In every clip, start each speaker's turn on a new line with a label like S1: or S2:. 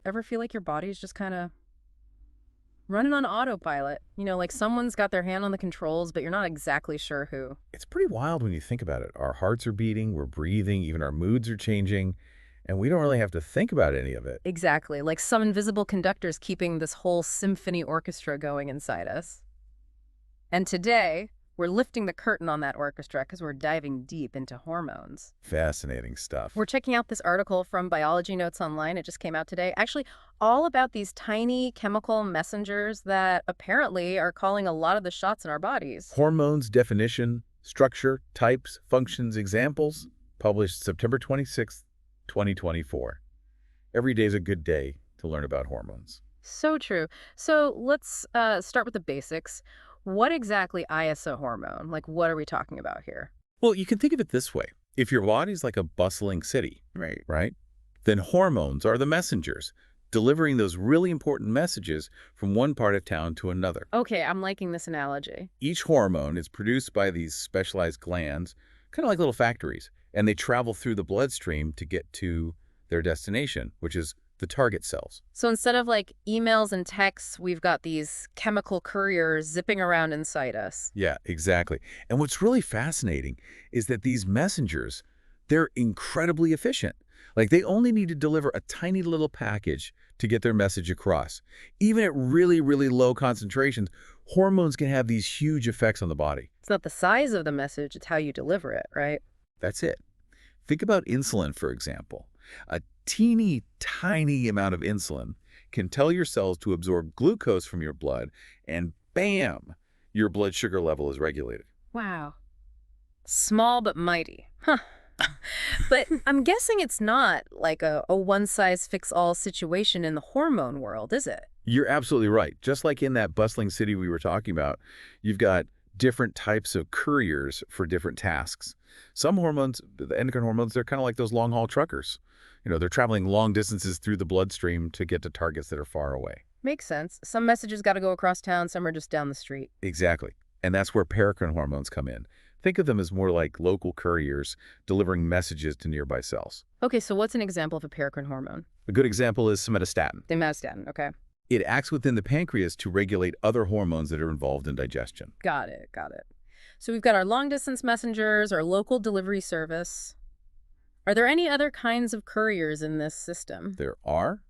S1: Ever feel like your body's just kind of running on autopilot? Like someone's got their hand on the controls, but you're not exactly sure who.
S2: It's pretty wild when you think about it. Our hearts are beating, we're breathing, even our moods are changing, and we don't really have to think about any of it.
S1: Exactly, like some invisible conductor's keeping this whole symphony orchestra going inside us. And today, we're lifting the curtain on that orchestra because we're diving deep into hormones.
S2: Fascinating stuff.
S1: We're checking out this article from Biology Notes Online. It just came out today. Actually, all about these tiny chemical messengers that apparently are calling a lot of the shots in our bodies.
S2: Hormones, definition, structure, types, functions, examples, published September 26th, 2024. Every day is a good day to learn about hormones.
S1: So true. So let's start with the basics. What exactly is a hormone? Like, what are we talking about here?
S2: Well, you can think of it this way. If your body's like a bustling city, right? Then hormones are the messengers, delivering those really important messages from one part of town to another.
S1: Okay, I'm liking this analogy.
S2: Each hormone is produced by these specialized glands, kind of like little factories, and they travel through the bloodstream to get to their destination, which is the target cells.
S1: So instead of like emails and texts, we've got these chemical couriers zipping around inside us.
S2: Yeah, exactly. And what's really fascinating is that these messengers, they're incredibly efficient. Like they only need to deliver a tiny little package to get their message across. Even at really, really low concentrations, hormones can have these huge effects on the body.
S1: It's not the size of the message, it's how you deliver it, right?
S2: That's it. Think about insulin, for example. A teeny tiny amount of insulin can tell your cells to absorb glucose from your blood, and bam, your blood sugar level is regulated.
S1: Wow. Small but mighty. Huh. But I'm guessing it's not like a one-size-fits-all situation in the hormone world, is it?
S2: You're absolutely right. Just like in that bustling city we were talking about, you've got different types of couriers for different tasks. Some hormones, the endocrine hormones, they're kind of like those long-haul truckers. They're traveling long distances through the bloodstream to get to targets that are far away.
S1: Makes sense. Some messages got to go across town, some are just down the street.
S2: Exactly. And that's where paracrine hormones come in. Think of them as more like local couriers delivering messages to nearby cells.
S1: Okay, so what's an example of a paracrine hormone?
S2: A good example is somatostatin.
S1: Somatostatin, okay.
S2: It acts within the pancreas to regulate other hormones that are involved in digestion.
S1: Got it, got it. So we've got our long-distance messengers, our local delivery service. Are there any other kinds of couriers in this system?
S2: There are.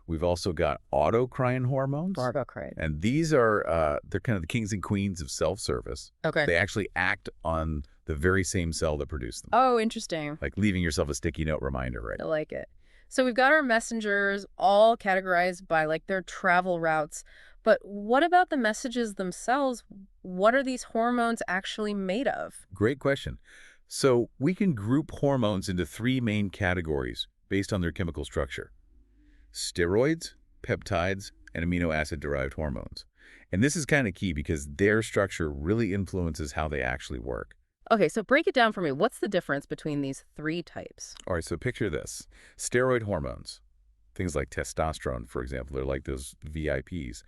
S2: We've also got autocrine hormones.
S1: Autocrine.
S2: And these are, they're kind of the kings and queens of self-service.
S1: Okay.
S2: They actually act on the very same cell that produced them.
S1: Oh, interesting.
S2: Like leaving yourself a sticky note reminder, right?
S1: I like it. So we've got our messengers all categorized by like their travel routes. But what about the messages themselves? What are these hormones actually made of?
S2: Great question. So we can group hormones into three main categories based on their chemical structure: steroids, peptides, and amino acid-derived hormones. And this is kind of key because their structure really influences how they actually work.
S1: Okay, so break it down for me. What's the difference between these three types?
S2: All right, so picture this. Steroid hormones, things like testosterone, for example, they're like those VIPs.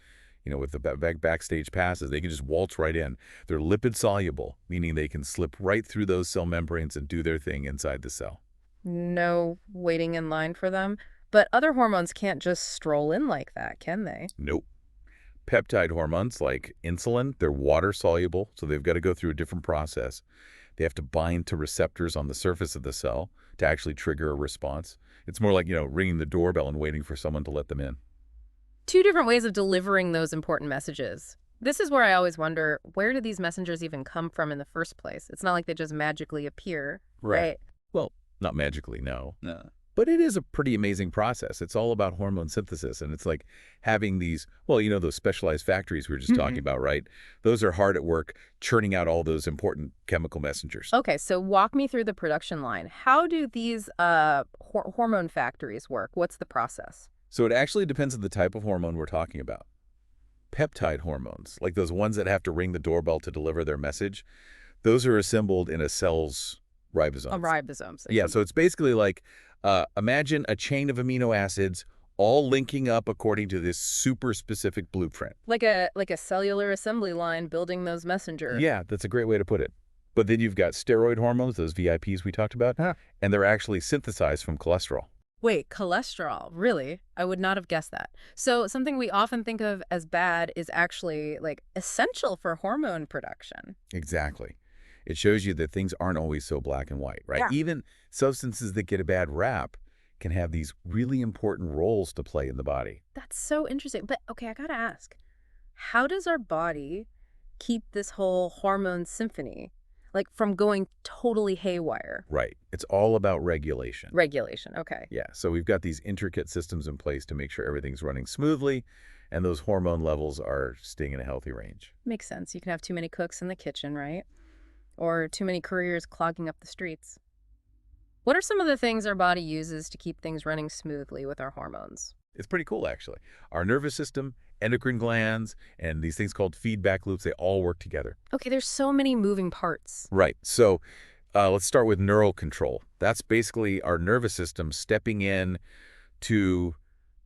S2: With the backstage passes, they can just waltz right in. They're lipid soluble, meaning they can slip right through those cell membranes and do their thing inside the cell.
S1: No waiting in line for them. But other hormones can't just stroll in like that, can they?
S2: Nope. Peptide hormones like insulin, they're water soluble, so they've got to go through a different process. They have to bind to receptors on the surface of the cell to actually trigger a response. It's more like, ringing the doorbell and waiting for someone to let them in.
S1: Two different ways of delivering those important messages. This is where I always wonder, where do these messengers even come from in the first place? It's not like they just magically appear, right?
S2: Well, not magically, no.
S3: No.
S2: But it is a pretty amazing process. It's all about hormone synthesis, and it's like having these, those specialized factories we were just talking about, right? Those are hard at work churning out all those important chemical messengers.
S1: Okay, so walk me through the production line. How do these hormone factories work? What's the process?
S2: So it actually depends on the type of hormone we're talking about. Peptide hormones, like those ones that have to ring the doorbell to deliver their message, those are assembled in a cell's ribosomes.
S1: Ribosomes.
S2: Yeah, so it's basically like, imagine a chain of amino acids all linking up according to this super specific blueprint.
S1: Like a cellular assembly line building those messengers.
S2: Yeah, that's a great way to put it. But then you've got steroid hormones, those VIPs we talked about,
S1: Huh.
S2: and they're actually synthesized from cholesterol.
S1: Wait, cholesterol, really? I would not have guessed that. So something we often think of as bad is actually like essential for hormone production.
S2: Exactly. It shows you that things aren't always so black and white, right?
S1: Yeah.
S2: Even substances that get a bad rap can have these really important roles to play in the body.
S1: That's so interesting. But okay, I gotta ask, how does our body keep this whole hormone symphony, like from going totally haywire?
S2: Right. It's all about regulation.
S1: Regulation, okay.
S2: Yeah, so we've got these intricate systems in place to make sure everything's running smoothly and those hormone levels are staying in a healthy range.
S1: Makes sense. You can have too many cooks in the kitchen, right? Or too many couriers clogging up the streets. What are some of the things our body uses to keep things running smoothly with our hormones?
S2: It's pretty cool, actually. Our nervous system, endocrine glands, and these things called feedback loops, they all work together.
S1: Okay, there's so many moving parts.
S2: Right. So let's start with neural control. That's basically our nervous system stepping in to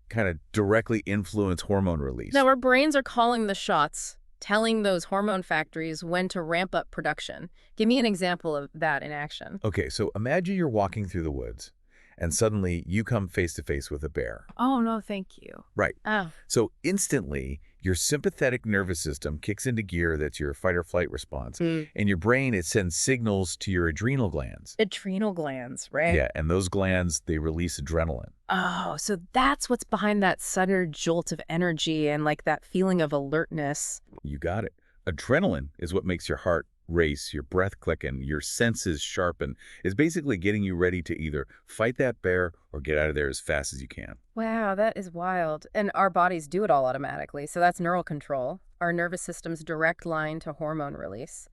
S2: kind of directly influence hormone release.
S1: Now, our brains are calling the shots, telling those hormone factories when to ramp up production. Give me an example of that in action.
S2: Okay, so imagine you're walking through the woods and suddenly you come face to face with a bear.
S1: Oh, no, thank you.
S2: Right.
S1: Oh,
S2: So instantly, your sympathetic nervous system kicks into gear. That's your fight or flight response. And your brain, it sends signals to your adrenal glands.
S1: adrenal glands, right?
S2: Yeah, and those glands, they release adrenaline.
S1: Oh, so that's what's behind that sudden jolt of energy and like that feeling of alertness.
S2: You got it. Adrenaline is what makes your heart race, your breath quicken, your senses sharpen. It's basically getting you ready to either fight that bear or get out of there as fast as you can.
S1: Wow, that is wild. And our bodies do it all automatically. So that's neural control, our nervous system's direct line to hormone release.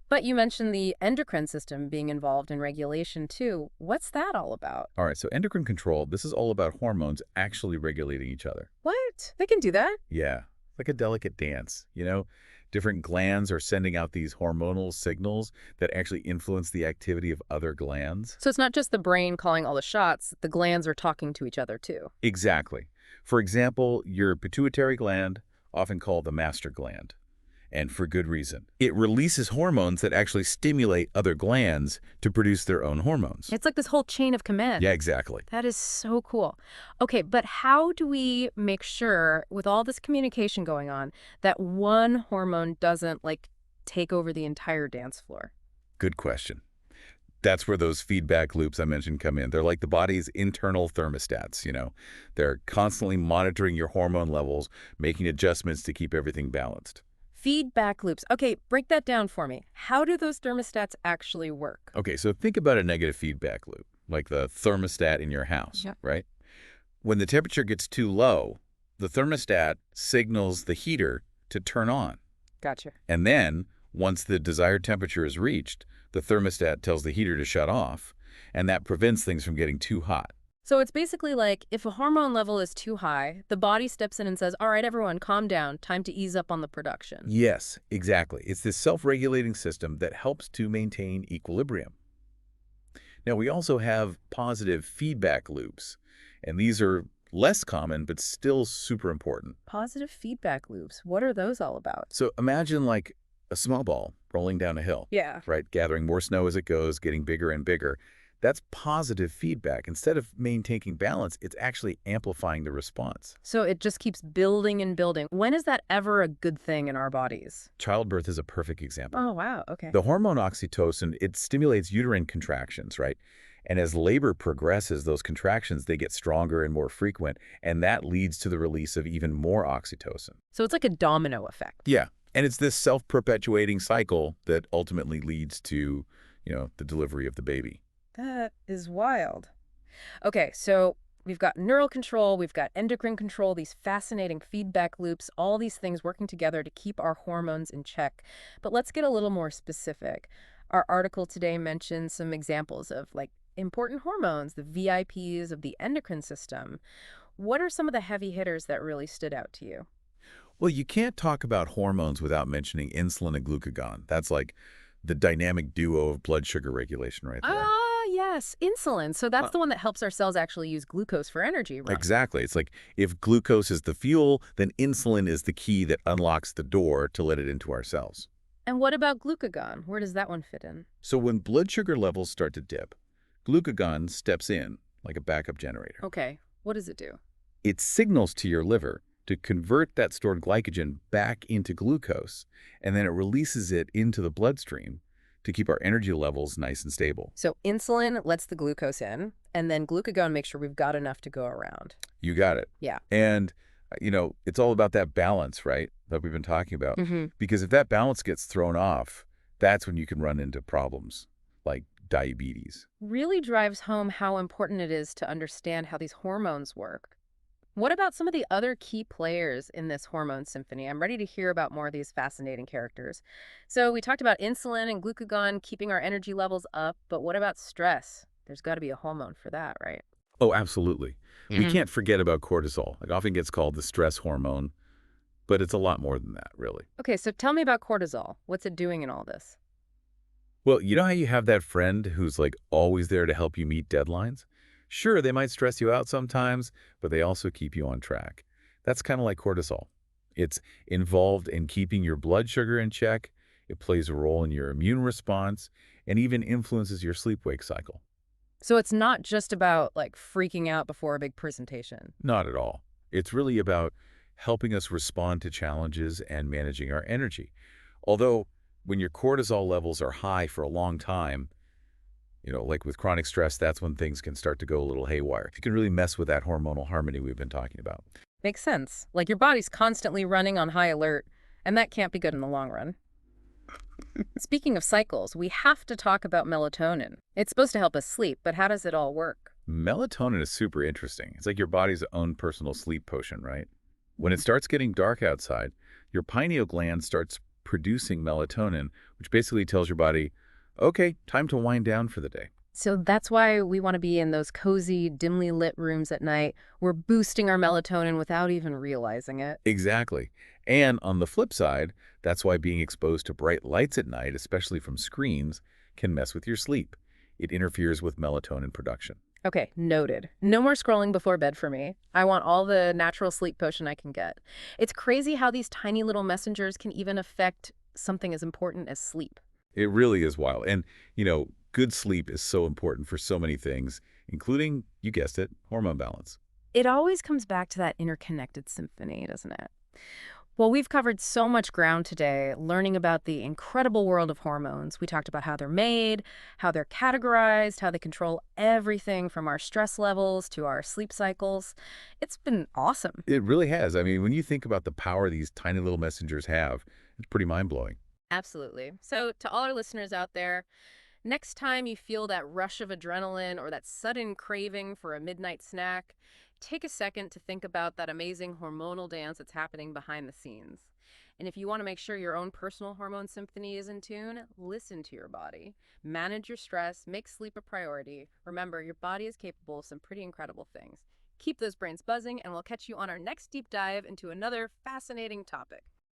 S1: But you mentioned the endocrine system being involved in regulation too. What's that all about?
S2: All right, so endocrine control, this is all about hormones actually regulating each other.
S1: What? They can do that?
S2: Yeah, like a delicate dance, you know? Different glands are sending out these hormonal signals that actually influence the activity of other glands.
S1: So it's not just the brain calling all the shots, the glands are talking to each other too.
S2: Exactly. For example, your pituitary gland, often called the master gland, and for good reason. It releases hormones that actually stimulate other glands to produce their own hormones.
S1: It's like this whole chain of command.
S2: Yeah, exactly.
S1: That is so cool. Okay, but how do we make sure, with all this communication going on, that one hormone doesn't, like, take over the entire dance floor?
S2: Good question. That's where those feedback loops I mentioned come in. They're like the body's internal thermostats, you know. They're constantly monitoring your hormone levels, making adjustments to keep everything balanced.
S1: Feedback loops. Okay, break that down for me. How do those thermostats actually work?
S2: Okay, so think about a negative feedback loop, like the thermostat in your house,
S1: Yep.
S2: right? When the temperature gets too low, the thermostat signals the heater to turn on.
S1: Gotcha.
S2: And then, once the desired temperature is reached, the thermostat tells the heater to shut off, and that prevents things from getting too hot.
S1: So it's basically like if a hormone level is too high, the body steps in and says, all right, everyone, calm down. Time to ease up on the production.
S2: Yes, exactly. It's this self-regulating system that helps to maintain equilibrium. Now, we also have positive feedback loops, and these are less common, but still super important.
S1: Positive feedback loops. What are those all about?
S2: So imagine like a small ball rolling down a hill,
S1: Yeah.
S2: right? Gathering more snow as it goes, getting bigger and bigger. That's positive feedback. Instead of maintaining balance, it's actually amplifying the response.
S1: So it just keeps building and building. When is that ever a good thing in our bodies?
S2: Childbirth is a perfect example.
S1: Oh, wow. Okay.
S2: The hormone oxytocin, it stimulates uterine contractions, right? And as labor progresses, those contractions, they get stronger and more frequent, and that leads to the release of even more oxytocin.
S1: So it's like a domino effect.
S2: Yeah, and it's this self-perpetuating cycle that ultimately leads to, the delivery of the baby.
S1: That is wild. Okay, so we've got neural control, we've got endocrine control, these fascinating feedback loops, all these things working together to keep our hormones in check. But let's get a little more specific. Our article today mentions some examples of like important hormones, the VIPs of the endocrine system. What are some of the heavy hitters that really stood out to you?
S2: Well, you can't talk about hormones without mentioning insulin and glucagon. That's like the dynamic duo of blood sugar regulation right there.
S1: Ah, yes, insulin. So that's the one that helps our cells actually use glucose for energy, right?
S2: Exactly. It's like if glucose is the fuel, then insulin is the key that unlocks the door to let it into our cells.
S1: And what about glucagon? Where does that one fit in?
S2: So when blood sugar levels start to dip, glucagon steps in like a backup generator.
S1: Okay, what does it do?
S2: It signals to your liver to convert that stored glycogen back into glucose, and then it releases it into the bloodstream to keep our energy levels nice and stable.
S1: So insulin lets the glucose in, and then glucagon makes sure we've got enough to go around.
S2: You got it.
S1: Yeah.
S2: And, it's all about that balance, right, that we've been talking about.
S1: Mm-hmm.
S2: Because if that balance gets thrown off, that's when you can run into problems like diabetes.
S1: Really drives home how important it is to understand how these hormones work. What about some of the other key players in this hormone symphony? I'm ready to hear about more of these fascinating characters. So we talked about insulin and glucagon keeping our energy levels up, but what about stress? There's got to be a hormone for that, right?
S2: Oh, absolutely. We
S1: Hmm.
S2: can't forget about cortisol. It often gets called the stress hormone, but it's a lot more than that, really.
S1: Okay, so tell me about cortisol. What's it doing in all this?
S2: Well, you know how you have that friend who's like always there to help you meet deadlines? Sure, they might stress you out sometimes, but they also keep you on track. That's kind of like cortisol. It's involved in keeping your blood sugar in check. It plays a role in your immune response and even influences your sleep-wake cycle.
S1: So it's not just about like freaking out before a big presentation.
S2: Not at all. It's really about helping us respond to challenges and managing our energy. Although, when your cortisol levels are high for a long time, like with chronic stress, that's when things can start to go a little haywire. You can really mess with that hormonal harmony we've been talking about.
S1: Makes sense. Like your body's constantly running on high alert, and that can't be good in the long run. Speaking of cycles, we have to talk about melatonin. It's supposed to help us sleep, but how does it all work?
S2: Melatonin is super interesting. It's like your body's own personal sleep potion, right? When it starts getting dark outside, your pineal gland starts producing melatonin, which basically tells your body, okay, time to wind down for the day.
S1: So that's why we want to be in those cozy, dimly lit rooms at night. We're boosting our melatonin without even realizing it.
S2: Exactly. And on the flip side, that's why being exposed to bright lights at night, especially from screens, can mess with your sleep. It interferes with melatonin production.
S1: Okay, noted. No more scrolling before bed for me. I want all the natural sleep potion I can get. It's crazy how these tiny little messengers can even affect something as important as sleep.
S2: It really is wild. And, good sleep is so important for so many things, including, you guessed it, hormone balance.
S1: It always comes back to that interconnected symphony, doesn't it? Well, we've covered so much ground today, learning about the incredible world of hormones. We talked about how they're made, how they're categorized, how they control everything from our stress levels to our sleep cycles. It's been awesome.
S2: It really has. I mean, when you think about the power these tiny little messengers have, it's pretty mind-blowing.
S1: Absolutely. So, to all our listeners out there, next time you feel that rush of adrenaline or that sudden craving for a midnight snack, take a second to think about that amazing hormonal dance that's happening behind the scenes. And if you want to make sure your own personal hormone symphony is in tune, listen to your body. Manage your stress, make sleep a priority. Remember, your body is capable of some pretty incredible things. Keep those brains buzzing, and we'll catch you on our next deep dive into another fascinating topic.